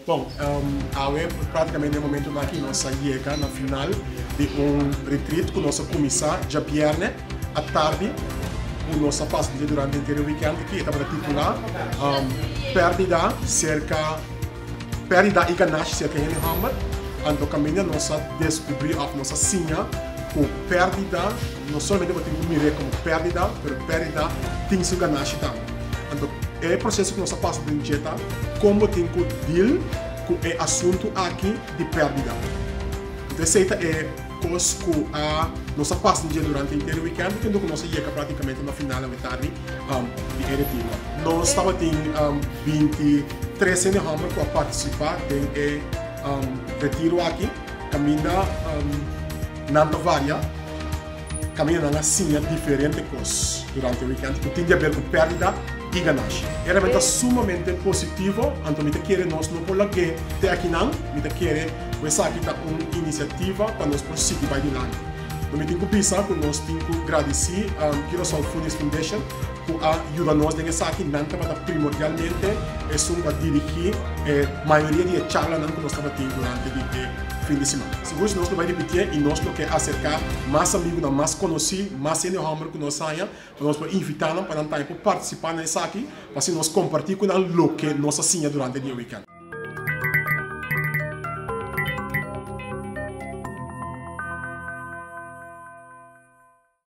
Bom, agora praticamente no momento aqui nós chega na final de retreat com nossa comissão já viernes à tarde, o nosso passo durante o inteiro weekend que estava titular perdida e ganache cerca de Muhammad, então caminha nossa descobrir a nossa sinha com perdida, não somente vou ter que mirar como perdida, mas perdida tem seu ganache também. Então é o processo que nós passamos de dieta, como tem que deal com o assunto aqui de perdida. Então essa é coisa que nós passamos durante o inteiro weekend, que nós chega praticamente na final da tarde de retiro. Nós estávamos em 23 anos para participar do retiro aqui, caminha não varia, caminha na sinha diferente coisas durante o weekend, que tem a ver com perda e ganache. É realmente sumamente positivo, então me quer nós não por que até aqui não, me quer essa aqui tá uma iniciativa para nós prosseguir vai de lá. Eu me tenho que pensar que nós temos que agradecer a Curaçao Foodies Foundation que ajuda nós nessa aqui não estava primordialmente é só para dirigir a maioria de charlas que nós estamos tendo durante o fim de semana. Seguro nós não vai repetir e nós não quer acercar mais amigos, mais conhecidos, mais senior que nós saia, para nós invitar para participar nessa aqui, para nós compartilhar com o que nós sinha durante o weekend.